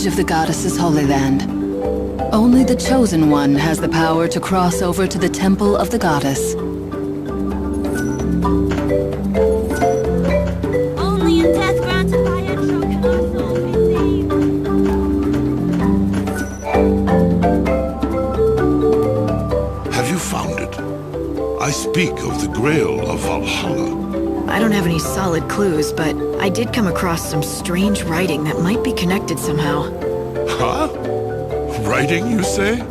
of the goddess's Holy Land. Only the Chosen One has the power to cross over to the Temple of the Goddess. Only in death granted by Etro can our souls be saved. Have you found it? I speak of the Grail of Valhalla. I don't have any solid clues, but I did come across some strange writing that might be connected somehow. Huh? Writing, you say?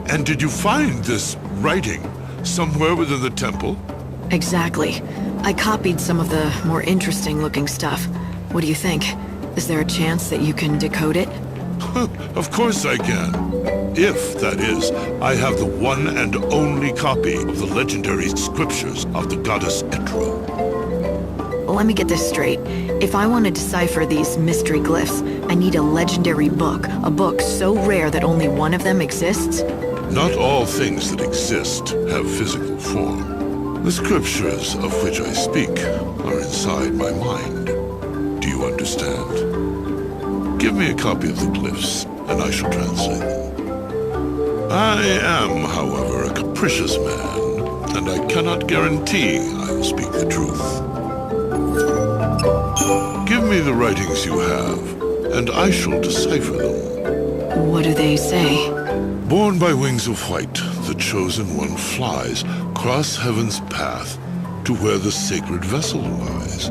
And did you find this writing somewhere within the temple? Exactly. I copied some of the more interesting looking stuff. What do you think? Is there a chance that you can decode it? Of course I can. If, that is, I have the one and only copy of the legendary scriptures of the goddess Etro. Let me get this straight. If I want to decipher these mystery glyphs, I need a legendary book. A book so rare that only one of them exists? Not all things that exist have physical form. The scriptures of which I speak are inside my mind. Do you understand? Give me a copy of the glyphs, and I shall translate them. I am, however, a capricious man, and I cannot guarantee I will speak the truth. Give me the writings you have, and I shall decipher them. What do they say? Born by wings of white, the Chosen One flies across heaven's path to where the sacred vessel lies.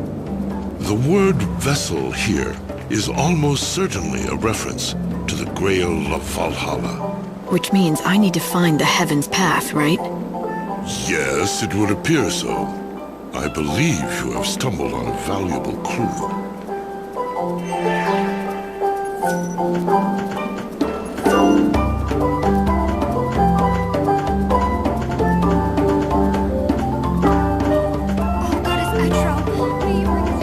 The word vessel here is almost certainly a reference to the Grail of Valhalla. Which means I need to find the Heaven's Path, right? Yes, it would appear so. I believe you have stumbled on a valuable clue. Goddess Etro, may you bring us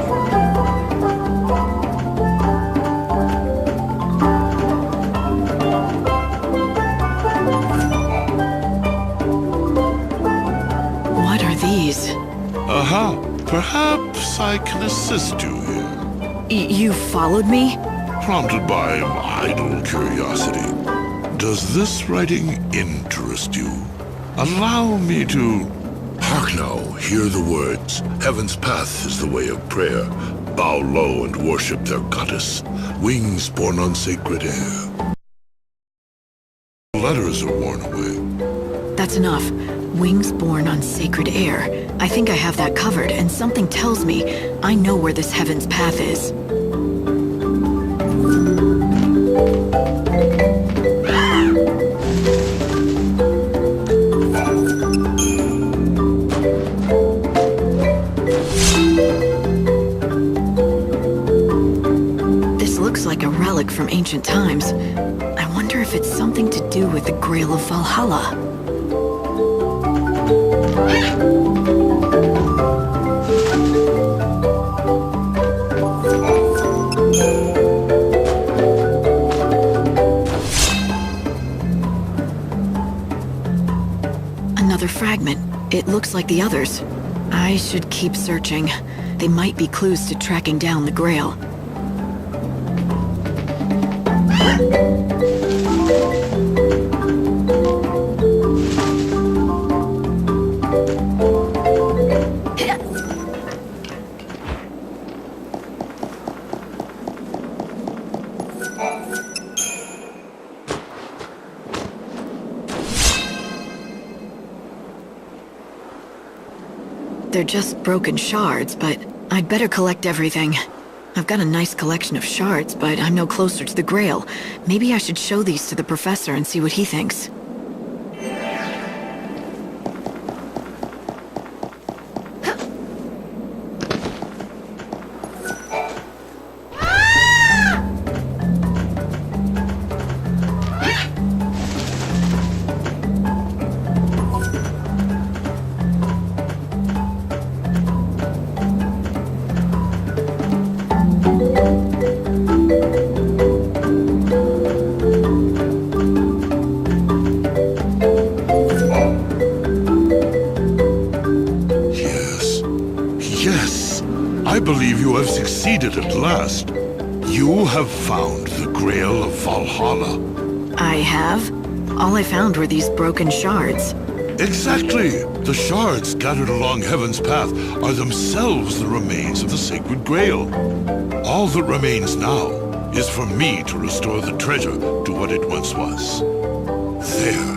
What are these? Aha! Perhaps I can assist you here. You followed me? Prompted by idle curiosity. Does this writing interest you? Allow me to... Hark now, hear the words. Heaven's path is the way of prayer. Bow low and worship their goddess. Wings borne on sacred air. Letters are worn away. That's enough. Wings born on sacred air. I think I have that covered, and something tells me I know where this Heaven's Path is. This looks like a relic from ancient times. I wonder if it's something to do with the Grail of Valhalla. Another fragment. It looks like the others. I should keep searching. They might be clues to tracking down the Grail. They're just broken shards, but I'd better collect everything. I've got a nice collection of shards, but I'm no closer to the Grail. Maybe I should show these to the professor and see what he thinks. I believe you have succeeded at last. You have found the Grail of Valhalla. I have? All I found were these broken shards. Exactly! The shards scattered along Heaven's path are themselves the remains of the Sacred Grail. All that remains now is for me to restore the treasure to what it once was. There,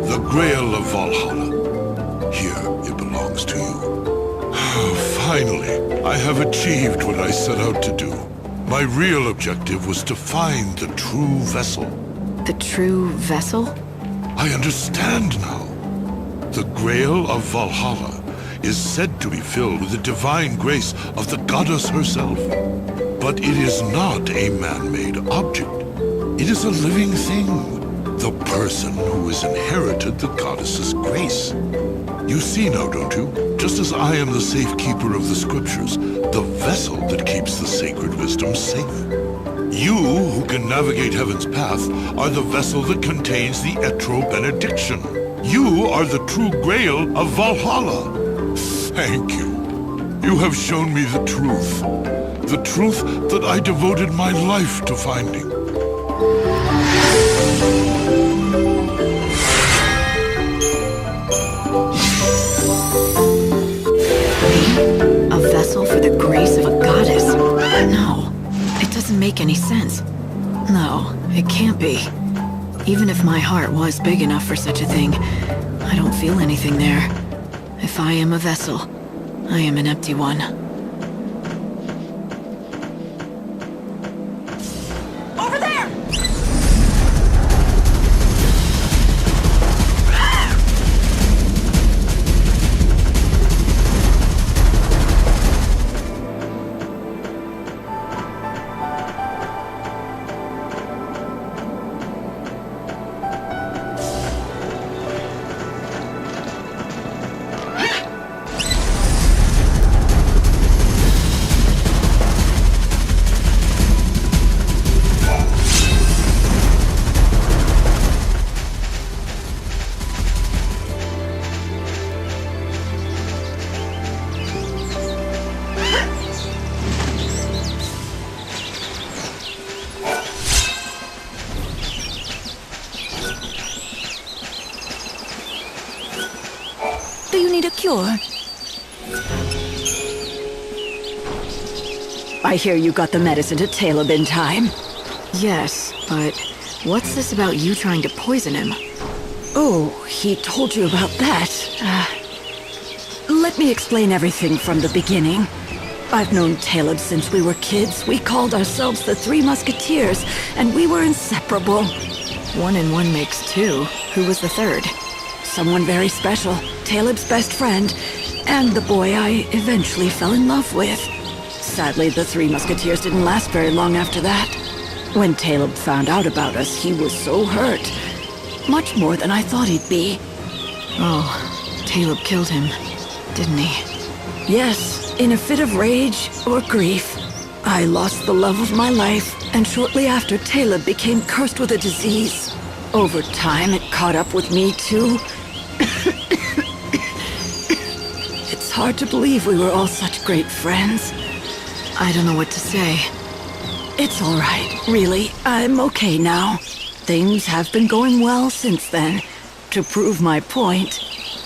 the Grail of Valhalla. Here, it belongs to you. Finally, I have achieved what I set out to do. My real objective was to find the true vessel. The true vessel? I understand now. The Grail of Valhalla is said to be filled with the divine grace of the goddess herself. But it is not a man-made object. It is a living thing. The person who has inherited the goddess's grace. You see now, don't you? Just as I am the safekeeper of the scriptures, the vessel that keeps the sacred wisdom safe. You, who can navigate Heaven's path, are the vessel that contains the Etro benediction. You are the true Grail of Valhalla. Thank you. You have shown me the truth. The truth that I devoted my life to finding. A vessel for the grace of a goddess? No, it doesn't make any sense. No, it can't be. Even if my heart was big enough for such a thing, I don't feel anything there. If I am a vessel, I am an empty one. Over there! Do you need a cure? I hear you got the medicine to Caleb in time. Yes, but what's this about you trying to poison him? Oh, he told you about that. Let me explain everything from the beginning. I've known Caleb since we were kids. We called ourselves the Three Musketeers, and we were inseparable. 1 and 1 makes 2. Who was the third? Someone very special, Caleb's best friend, and the boy I eventually fell in love with. Sadly, the Three Musketeers didn't last very long after that. When Caleb found out about us, he was so hurt. Much more than I thought he'd be. Oh, Caleb killed him, didn't he? Yes, in a fit of rage or grief. I lost the love of my life, and shortly after, Caleb became cursed with a disease. Over time, it caught up with me, too. It's hard to believe we were all such great friends. I don't know what to say. It's all right, really. I'm okay now. Things have been going well since then. To prove my point,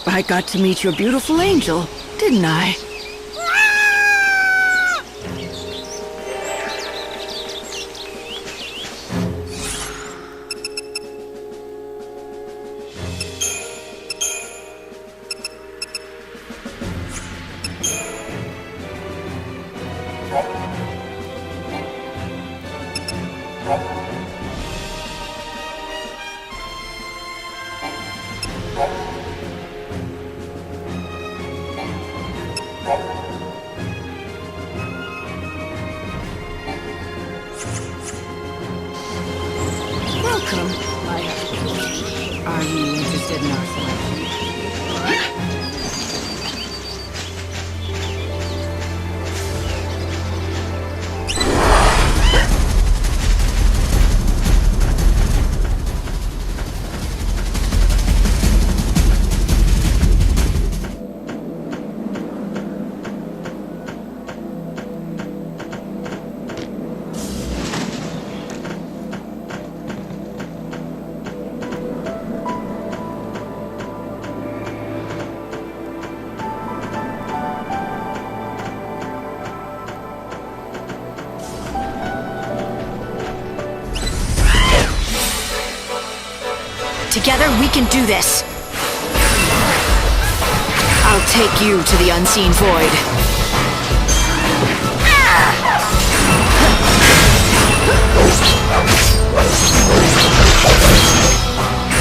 I got to meet your beautiful angel, didn't I? Welcome. Are you interested in our selection? Together, we can do this. I'll take you to the unseen void.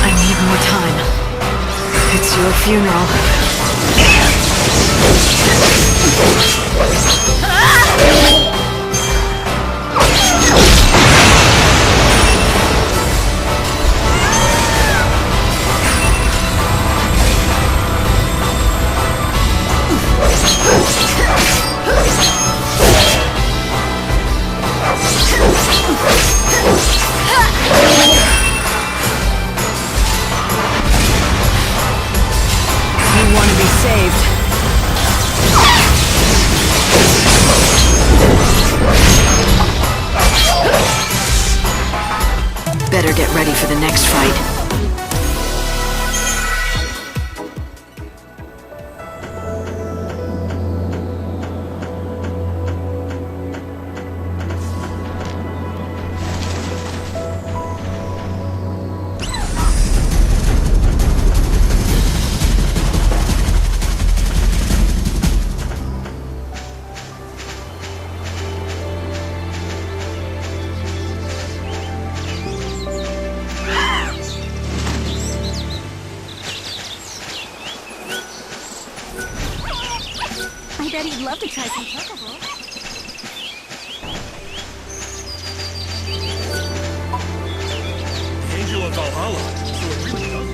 I need more time. It's your funeral. You want to be saved. Better get ready for the next fight. I bet he'd love to try some chocobo. Angel of Valhalla, so it really does.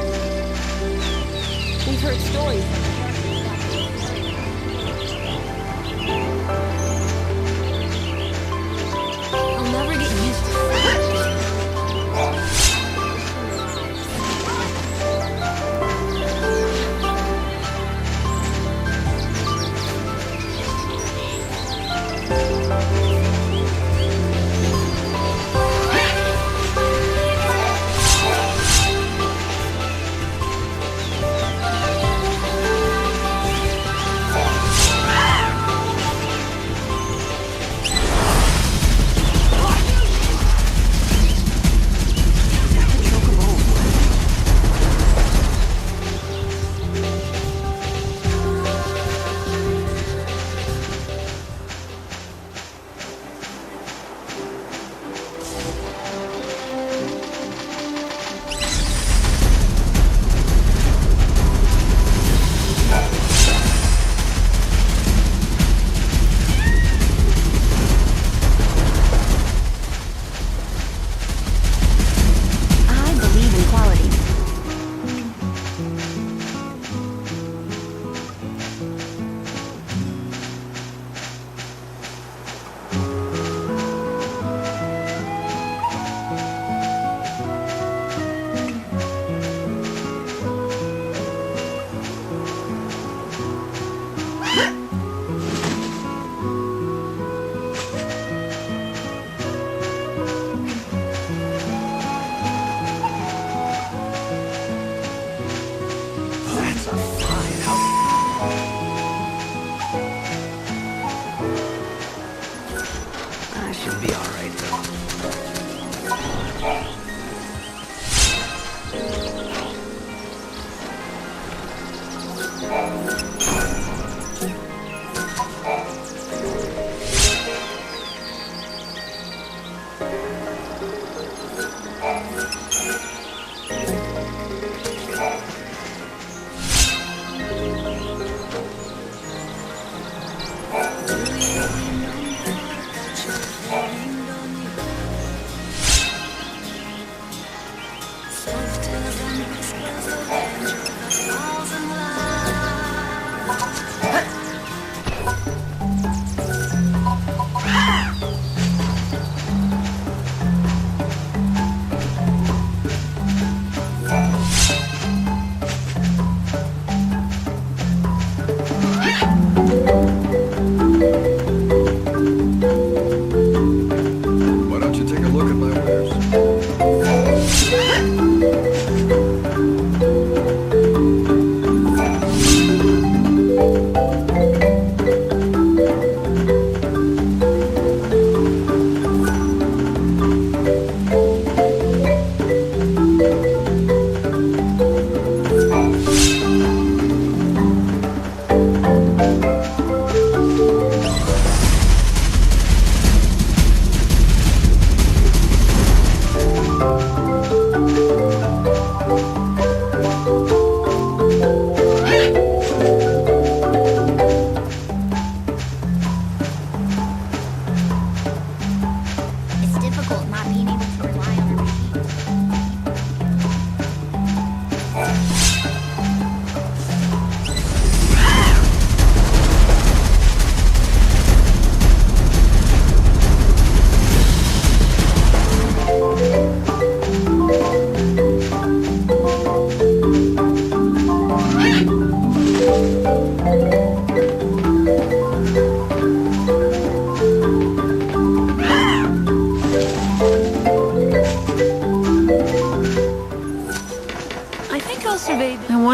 We've heard stories of the I'll never get used to it.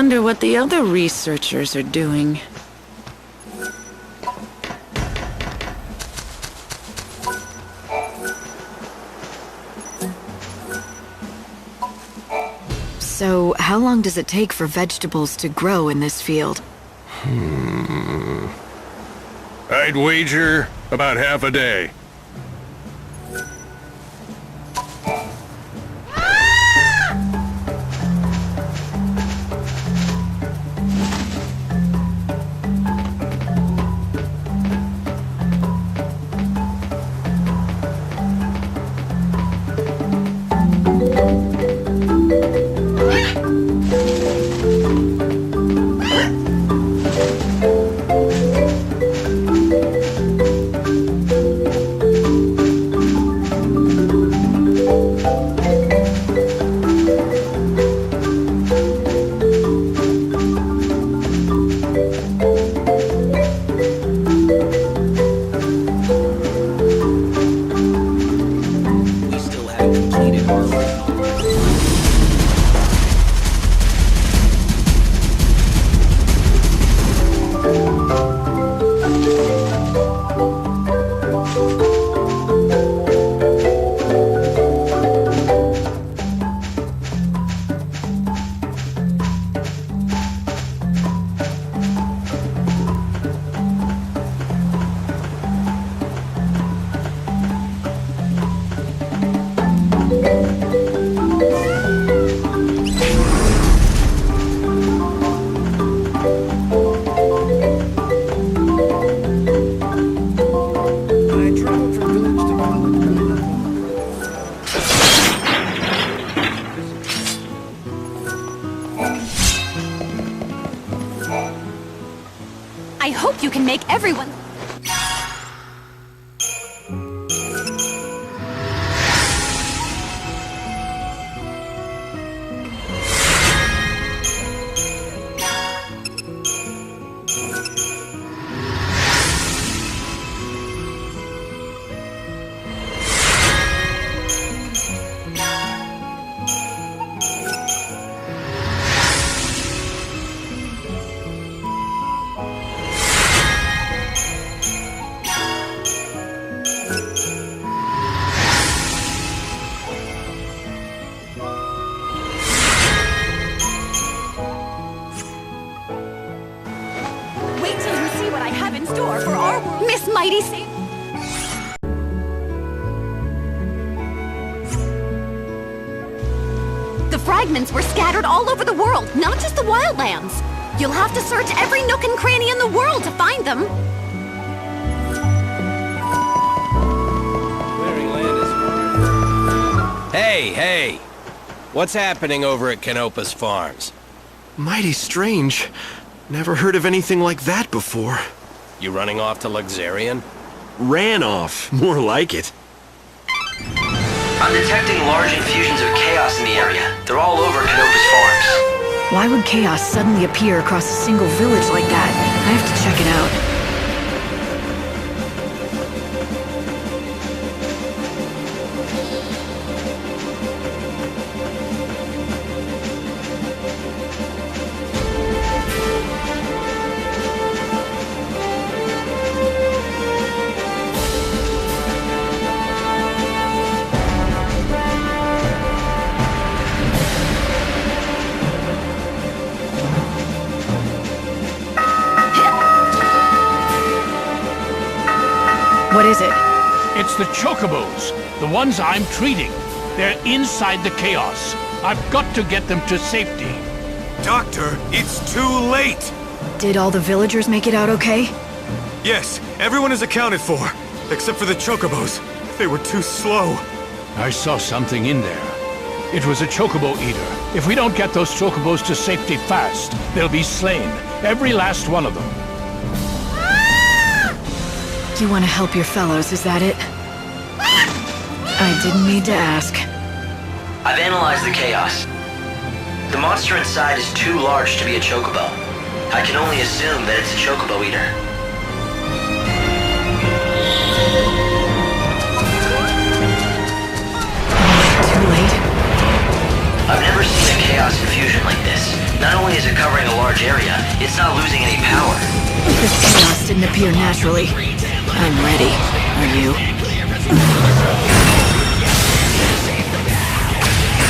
wonder what the other researchers are doing. So, how long does it take for vegetables to grow in this field? I'd wager about half a day. We still haven't completed our original. I traveled from village to village. I hope you can make everyone... Wait till you see what I have in store for our world. Miss Mighty Saint... The fragments were scattered all over the world, not just the wildlands. You'll have to search every nook and cranny in the world to find them. Hey! What's happening over at Canopus Farms? Mighty strange. Never heard of anything like that before. You running off to Luxarian? Ran off, more like it. I'm detecting large infusions of chaos in the area. They're all over Canopus Farms. Why would chaos suddenly appear across a single village like that? I have to check it out. What is it? It's the Chocobos, the ones I'm treating. They're inside the chaos. I've got to get them to safety. Doctor, it's too late! Did all the villagers make it out okay? Yes, everyone is accounted for, except for the Chocobos. They were too slow. I saw something in there. It was a Chocobo eater. If we don't get those Chocobos to safety fast, they'll be slain. Every last one of them. You want to help your fellows, is that it? I didn't need to ask. I've analyzed the chaos. The monster inside is too large to be a Chocobo. I can only assume that it's a Chocobo eater. Too late? I've never seen a chaos infusion like this. Not only is it covering didn't appear naturally. I'm ready. Are you?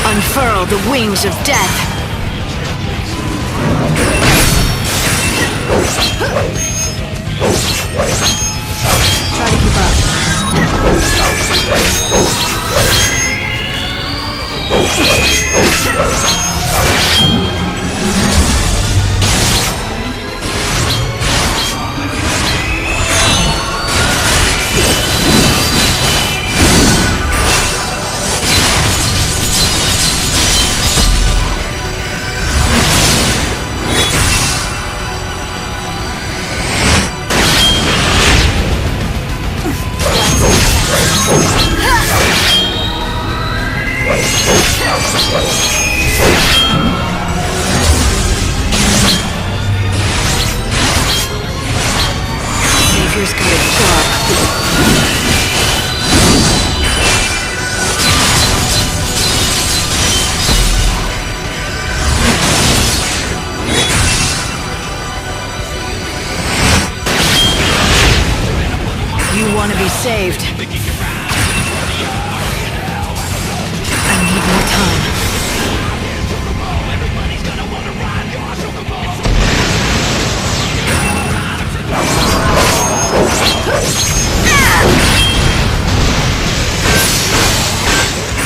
Unfurl the wings of death! Try to keep up. Savior's got a job. You want to be saved. I need more time.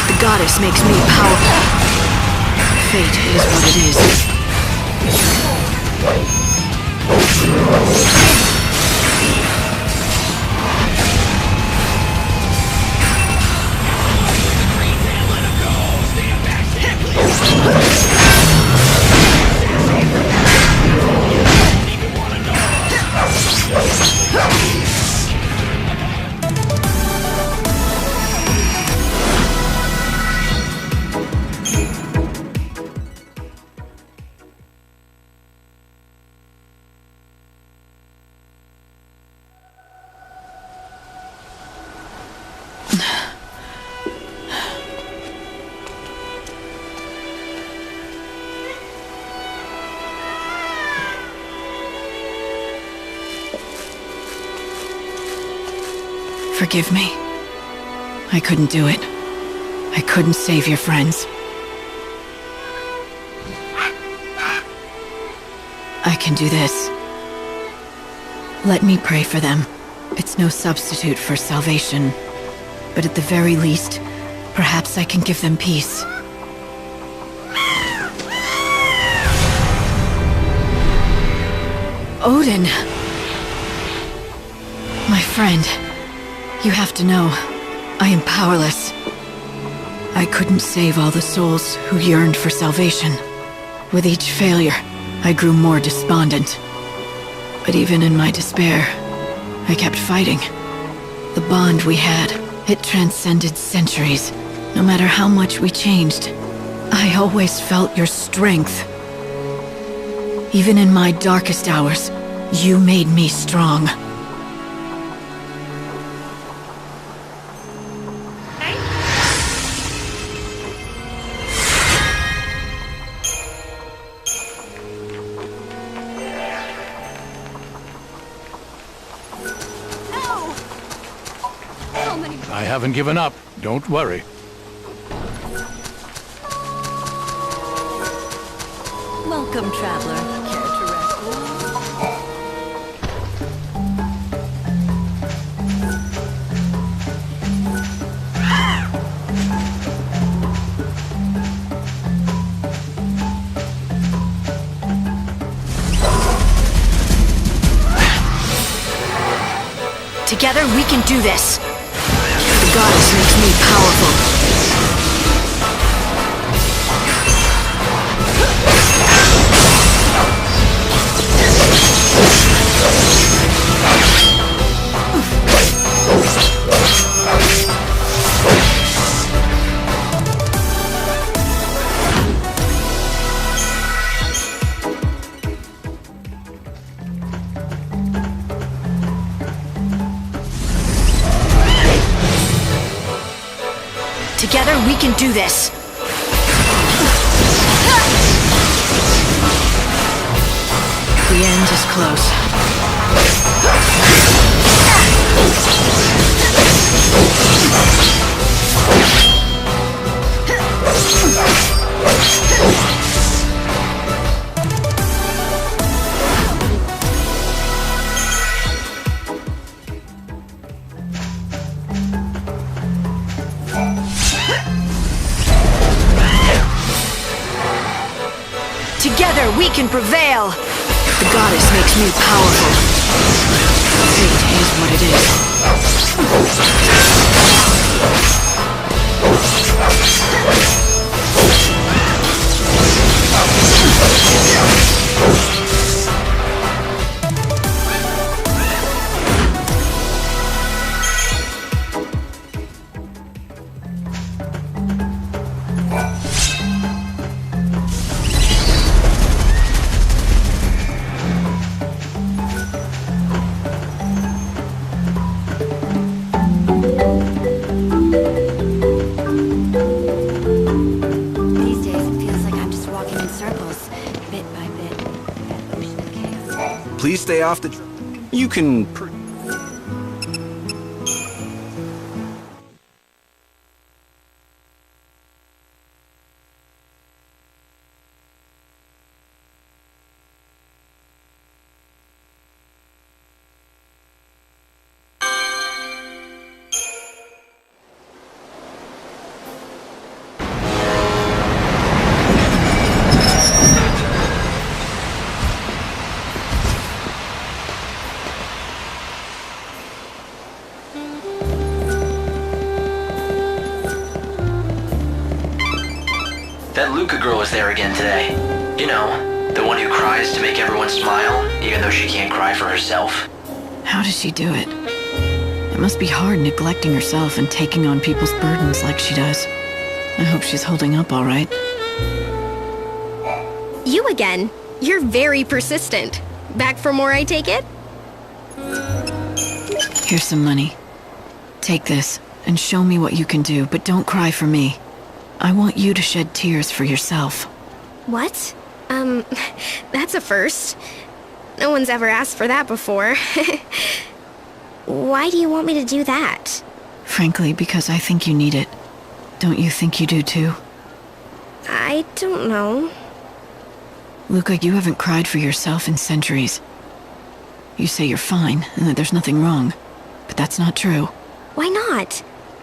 The goddess makes me powerful. Fate is what it is. Forgive me. I couldn't do it. I couldn't save your friends. I can do this. Let me pray for them. It's no substitute for salvation. But at the very least, perhaps I can give them peace. Odin! My friend, you have to know, I am powerless. I couldn't save all the souls who yearned for salvation. With each failure, I grew more despondent. But even in my despair, I kept fighting. The bond we had, it transcended centuries. No matter how much we changed, I always felt your strength. Even in my darkest hours, you made me strong. I haven't given up. Don't worry. Welcome, traveler. Care to Together we can do this. The goddess makes me powerful. Together we can do this. The end is close. Together we can prevail! The goddess makes me powerful. Fate is what it These days, it feels like I'm just walking in circles, bit by bit. That ocean of chaos. Please stay off the... You can... That Luca girl was there again today. You know, the one who cries to make everyone smile, even though she can't cry for herself. How does she do it? It must be hard neglecting herself and taking on people's burdens like she does. I hope she's holding up all right. You again. You're very persistent. Back for more, I take it? Here's some money. Take this, and show me what you can do, but don't cry for me. I want you to shed tears for yourself. What? That's a first. No one's ever asked for that before. Why do you want me to do that? Frankly, because I think you need it. Don't you think you do too? I don't know. Luca, you haven't cried for yourself in centuries. You say you're fine, and that there's nothing wrong. But that's not true. Why not?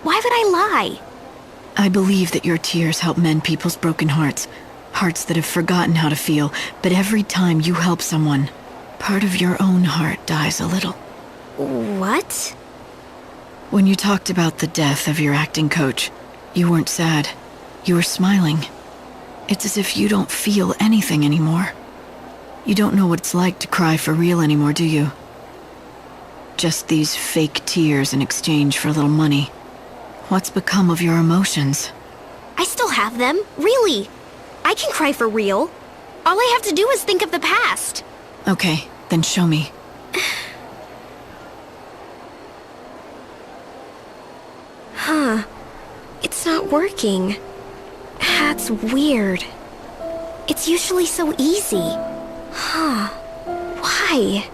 Why would I lie? I believe that your tears help mend people's broken hearts. Hearts that have forgotten how to feel. But every time you help someone, part of your own heart dies a little. What? When you talked about the death of your acting coach, you weren't sad. You were smiling. It's as if you don't feel anything anymore. You don't know what it's like to cry for real anymore, do you? Just these fake tears in exchange for a little money. What's become of your emotions? I still have them, really. I can cry for real. All I have to do is think of the past. Okay, then show me. Huh. It's not working. That's weird. It's usually so easy. Huh. Why?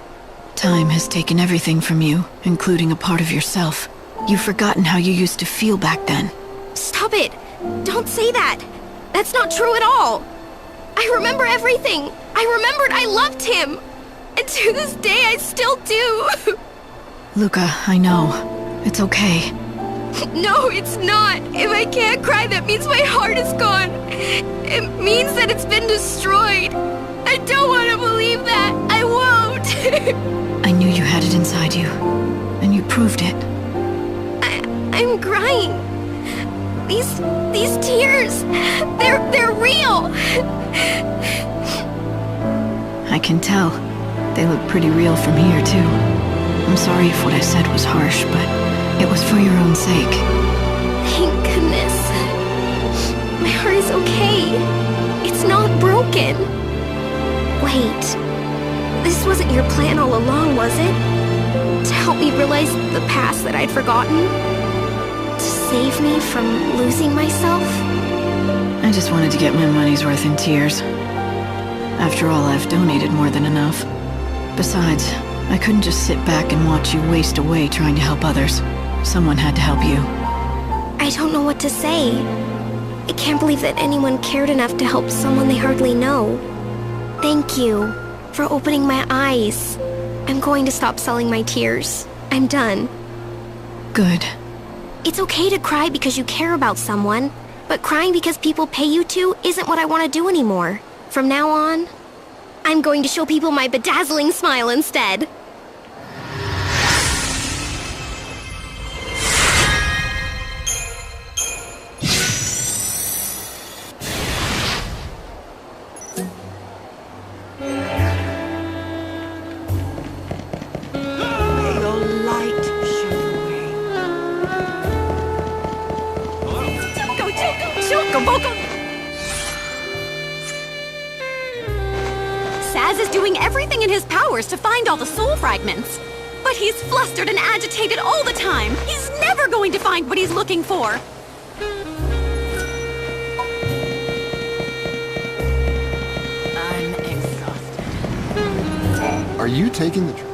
Time has taken everything from you, including a part of yourself. You've forgotten how you used to feel back then. Stop it! Don't say that! That's not true at all! I remember everything! I remembered I loved him! And to this day, I still do! Luca, I know. It's okay. No, it's not! If I can't cry, that means my heart is gone! It means that it's been destroyed! I don't want to believe that! I won't! I knew you had it inside you, and you proved it. I'm crying. These tears, they're real. I can tell. They look pretty real from here, too. I'm sorry if what I said was harsh, but it was for your own sake. Thank goodness. My heart is okay. It's not broken. Wait. This wasn't your plan all along, was it? To help me realize the past that I'd forgotten? Save me from losing myself? I just wanted to get my money's worth in tears. After all, I've donated more than enough. Besides, I couldn't just sit back and watch you waste away trying to help others. Someone had to help you. I don't know what to say. I can't believe that anyone cared enough to help someone they hardly know. Thank you for opening my eyes. I'm going to stop selling my tears. I'm done. Good. It's okay to cry because you care about someone, but crying because people pay you to isn't what I want to do anymore. From now on, I'm going to show people my bedazzling smile instead. Saz is doing everything in his powers to find all the soul fragments. But he's flustered and agitated all the time. He's never going to find what he's looking for. I'm exhausted. Are you taking the trip?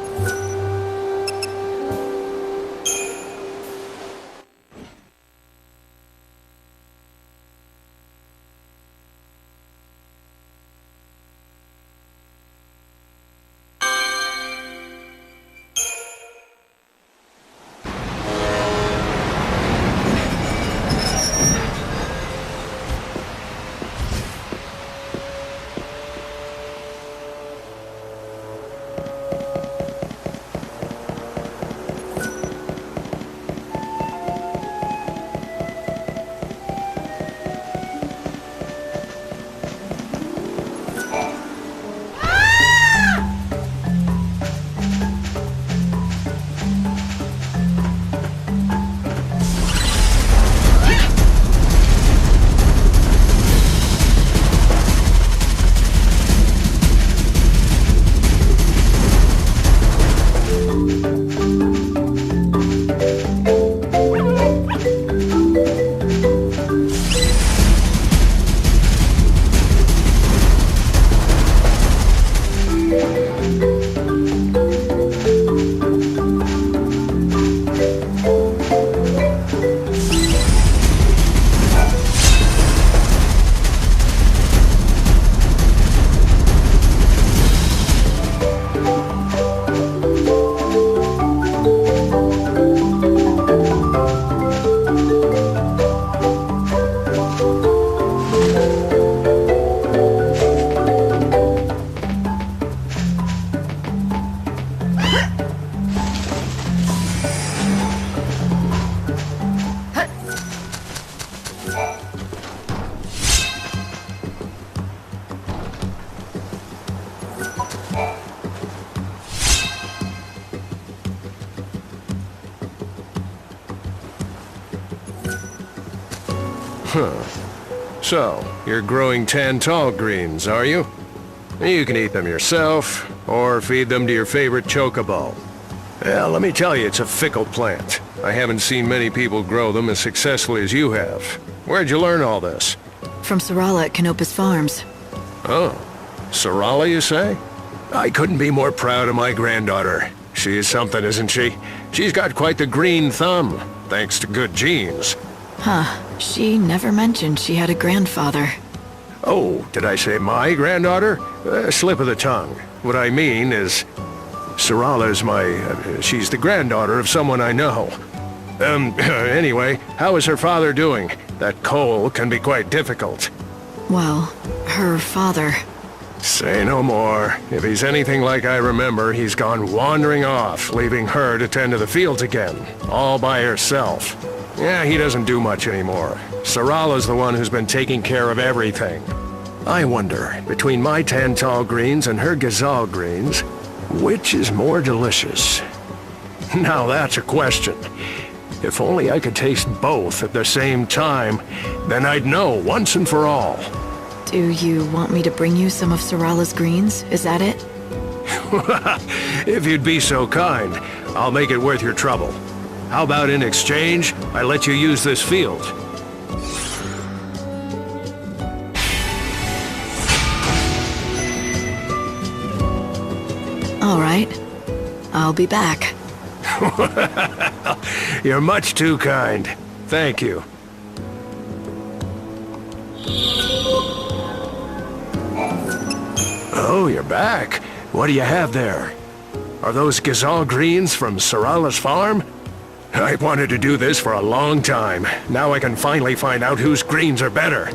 So, you're growing Tantal greens, are you? You can eat them yourself, or feed them to your favorite chocobo. Well, let me tell you, it's a fickle plant. I haven't seen many people grow them as successfully as you have. Where'd you learn all this? From Sarala at Canopus Farms. Oh, Sarala, you say? I couldn't be more proud of my granddaughter. She is something, isn't she? She's got quite the green thumb, thanks to good genes. Huh. She never mentioned she had a grandfather. Oh, did I say my granddaughter? Slip of the tongue. What I mean is, Sarala's she's the granddaughter of someone I know. Anyway, how is her father doing? That coal can be quite difficult. Well, her father... Say no more. If he's anything like I remember, he's gone wandering off, leaving her to tend to the fields again, all by herself. Yeah, he doesn't do much anymore. Sarala's the one who's been taking care of everything. I wonder, between my Tantal greens and her Gysahl greens, which is more delicious? Now that's a question. If only I could taste both at the same time, then I'd know once and for all. Do you want me to bring you some of Sarala's greens? Is that it? If you'd be so kind, I'll make it worth your trouble. How about in exchange, I let you use this field? All right. I'll be back. You're much too kind. Thank you. Oh, you're back. What do you have there? Are those Gazal greens from Sarala's farm? I've wanted to do this for a long time. Now I can finally find out whose greens are better.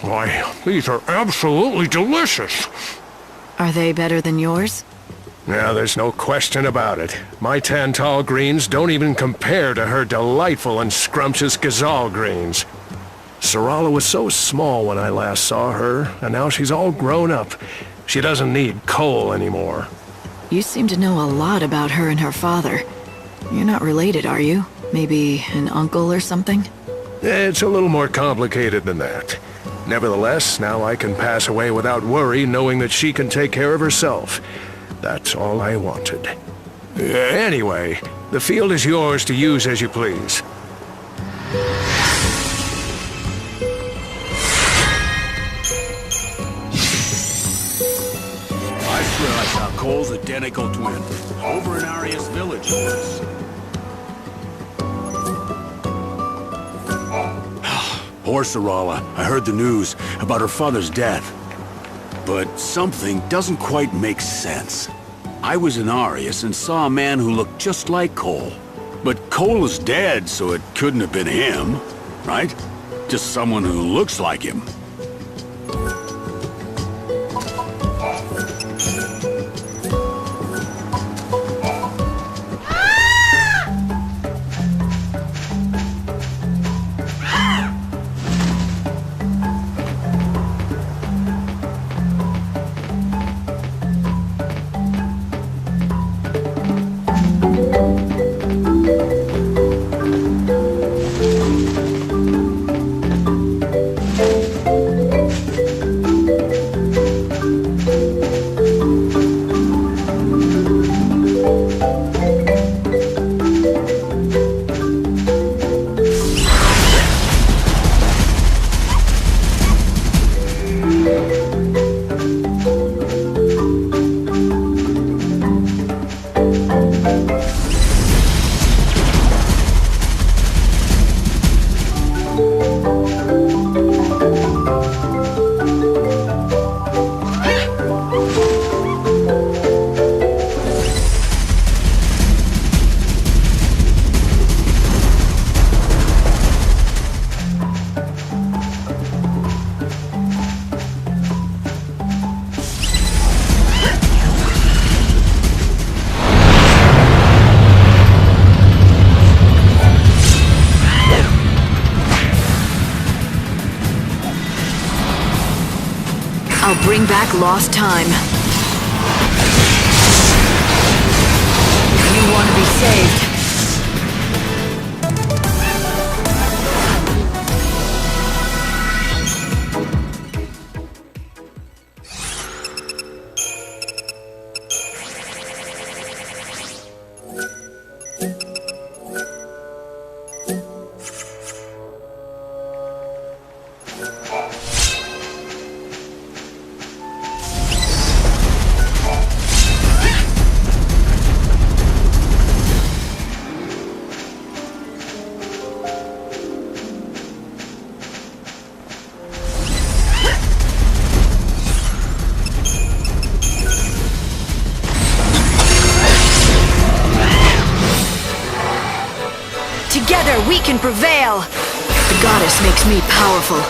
Why, these are absolutely delicious. Are they better than yours? Yeah, there's no question about it. My Tantal greens don't even compare to her delightful and scrumptious Gazal greens. Sarala was so small when I last saw her, and now she's all grown up. She doesn't need coal anymore. You seem to know a lot about her and her father. You're not related, are you? Maybe an uncle or something? It's a little more complicated than that. Nevertheless, now I can pass away without worry, knowing that she can take care of herself. That's all I wanted. Anyway, the field is yours to use as you please. I swear I saw Cole's identical twin over in Arias Village once. Poor Sarala. I heard the news about her father's death. But something doesn't quite make sense. I was in Arias and saw a man who looked just like Cole. But Cole is dead, so it couldn't have been him, right? Just someone who looks like him. I'll bring back lost time. You want to be saved. Together we can prevail! The goddess makes me powerful.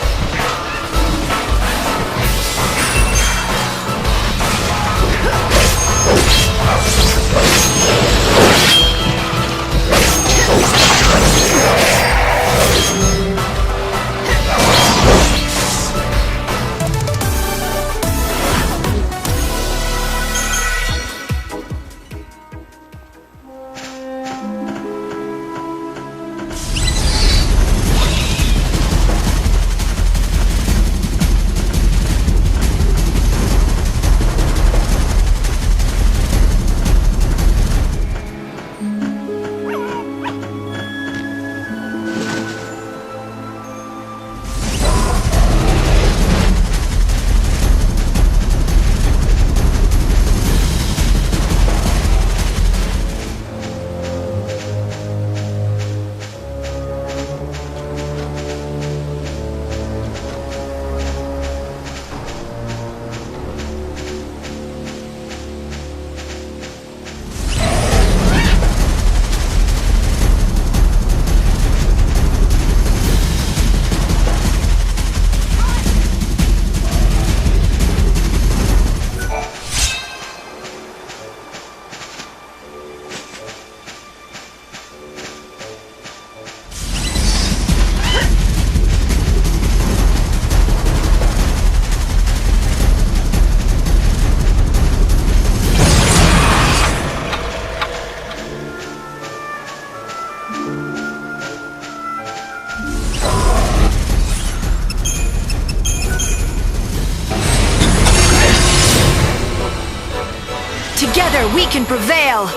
Together we can prevail!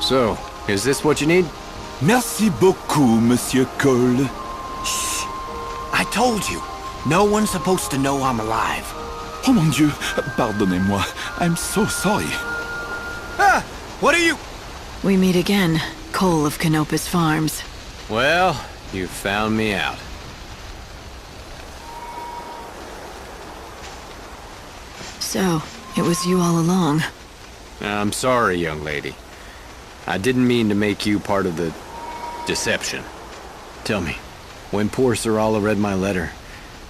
So, is this what you need? Merci beaucoup, Monsieur Cole. Shh! I told you, no one's supposed to know I'm alive. Oh mon Dieu, pardonnez-moi. I'm so sorry. Ah! What are you... We meet again, Cole of Canopus Farms. Well, you found me out. So, it was you all along. I'm sorry, young lady. I didn't mean to make you part of the deception. Tell me, when poor Sarala read my letter,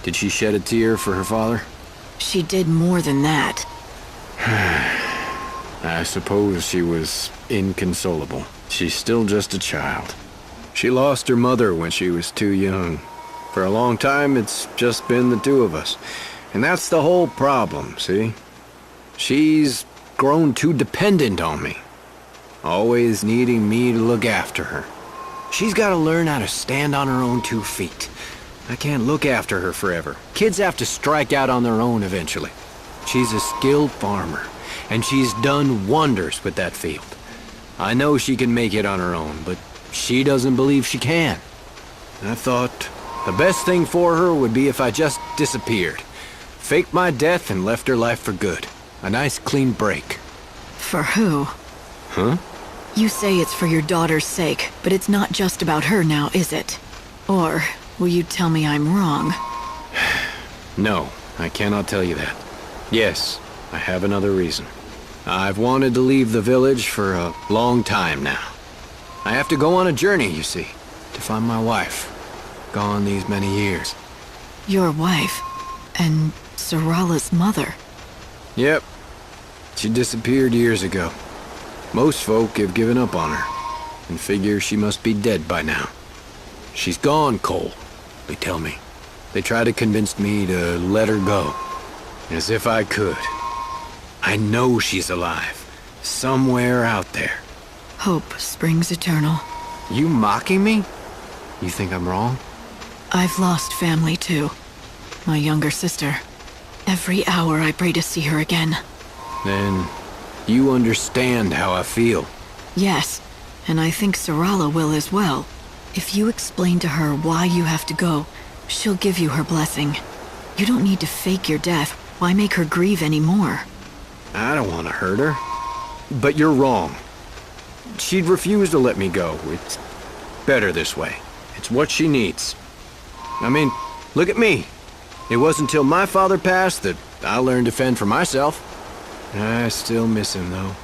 did she shed a tear for her father? She did more than that. I suppose she was inconsolable. She's still just a child. She lost her mother when she was too young. For a long time, it's just been the two of us. And that's the whole problem, see? She's grown too dependent on me. Always needing me to look after her. She's got to learn how to stand on her own 2 feet. I can't look after her forever. Kids have to strike out on their own eventually. She's a skilled farmer, and she's done wonders with that field. I know she can make it on her own, but she doesn't believe she can. I thought the best thing for her would be if I just disappeared. Faked my death and left her life for good. A nice clean break. For who? Huh? You say it's for your daughter's sake, but it's not just about her now, is it? Or will you tell me I'm wrong? No, I cannot tell you that. Yes, I have another reason. I've wanted to leave the village for a long time now. I have to go on a journey, you see, to find my wife. Gone these many years. Your wife? And Sarala's mother? Yep. She disappeared years ago. Most folk have given up on her, and figure she must be dead by now. She's gone, Cole, they tell me. They try to convince me to let her go. As if I could. I know she's alive. Somewhere out there. Hope springs eternal. You mocking me? You think I'm wrong? I've lost family too. My younger sister. Every hour I pray to see her again. Then you understand how I feel. Yes, and I think Sarala will as well. If you explain to her why you have to go, she'll give you her blessing. You don't need to fake your death. Why make her grieve anymore? I don't want to hurt her. But you're wrong. She'd refuse to let me go. It's better this way. It's what she needs. I mean, look at me. It wasn't until my father passed that I learned to fend for myself. I still miss him, though.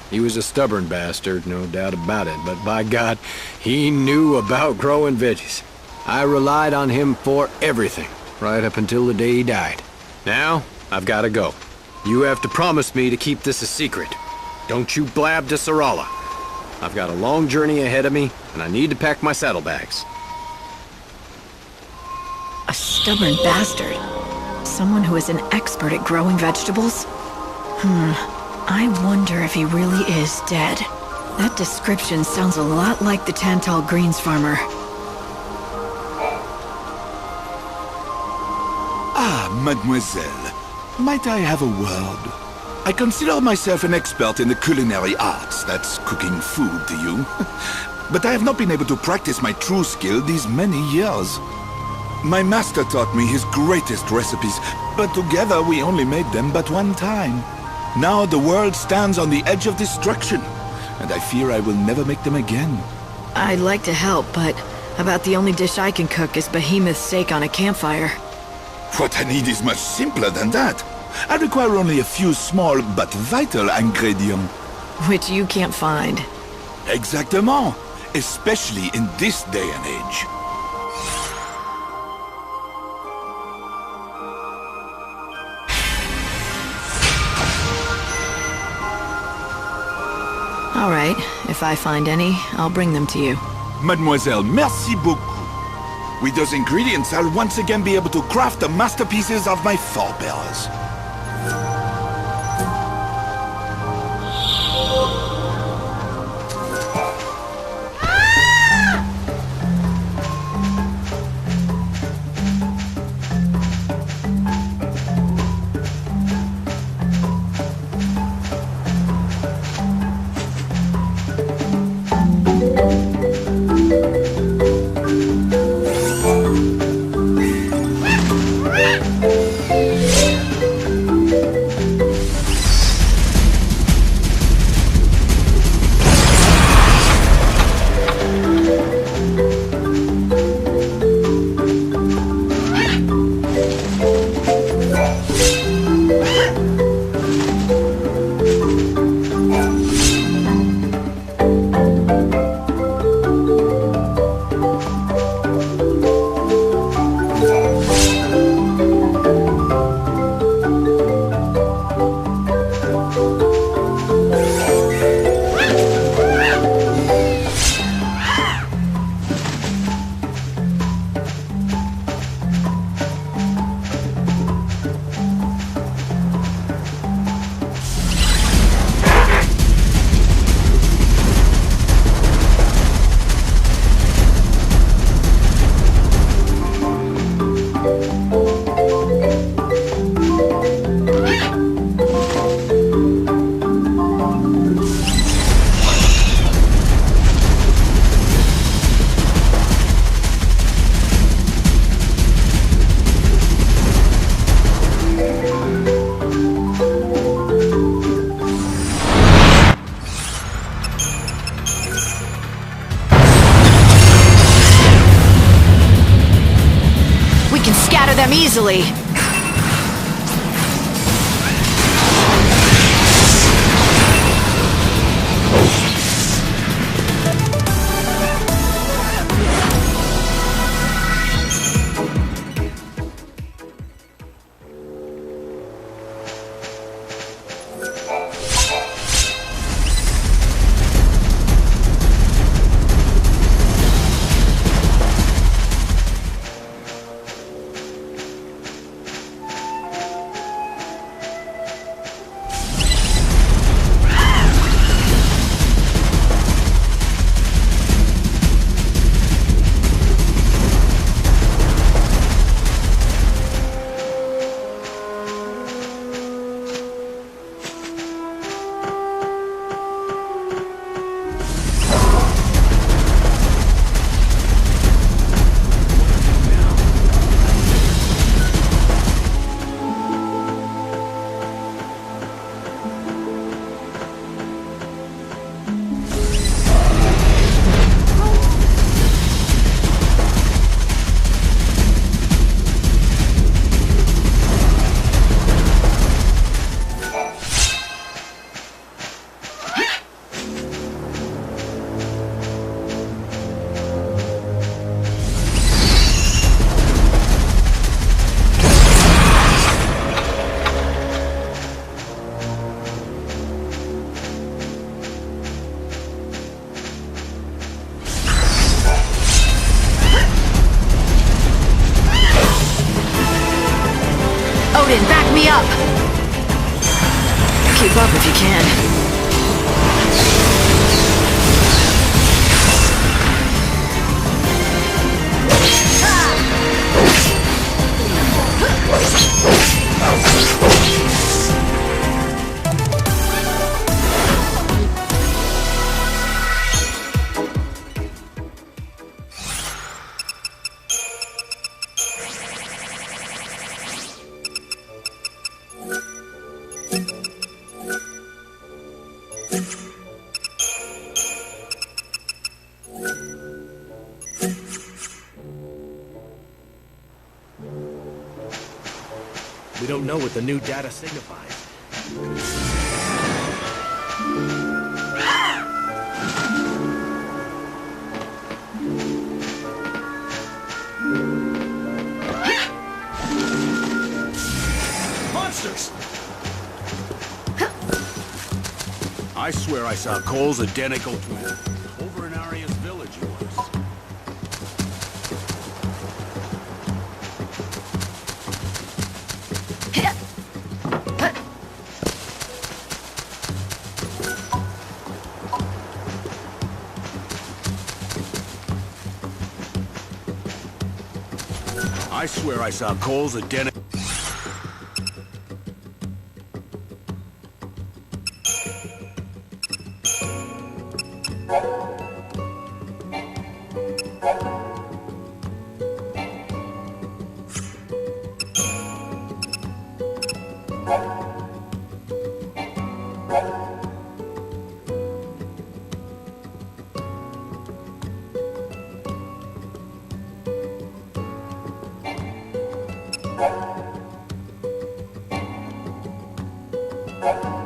He was a stubborn bastard, no doubt about it, but by God, he knew about growing veggies. I relied on him for everything, right up until the day he died. Now, I've got to go. You have to promise me to keep this a secret. Don't you blab to Sarala. I've got a long journey ahead of me, and I need to pack my saddlebags. A stubborn bastard? Someone who is an expert at growing vegetables? I wonder if he really is dead. That description sounds a lot like the Tantal Greens farmer. Ah, mademoiselle. Might I have a word? I consider myself an expert in the culinary arts. That's cooking food to you. But I have not been able to practice my true skill these many years. My master taught me his greatest recipes, but together we only made them but one time. Now the world stands on the edge of destruction. and I fear I will never make them again. I'd like to help, but about the only dish I can cook is behemoth steak on a campfire. What I need is much simpler than that. I require only a few small but vital ingredients. Which you can't find. Exactement. Especially in this day and age. All right, if I find any, I'll bring them to you. Mademoiselle, merci beaucoup. With those ingredients, I'll once again be able to craft the masterpieces of my forebears. Easily. Odin, back me up! Keep up if you can. don't know what the new data signifies. Monsters! I swear I saw Cole's identical twin. Over in Aria's village he was. I swear I saw Cole's identical... Thank you.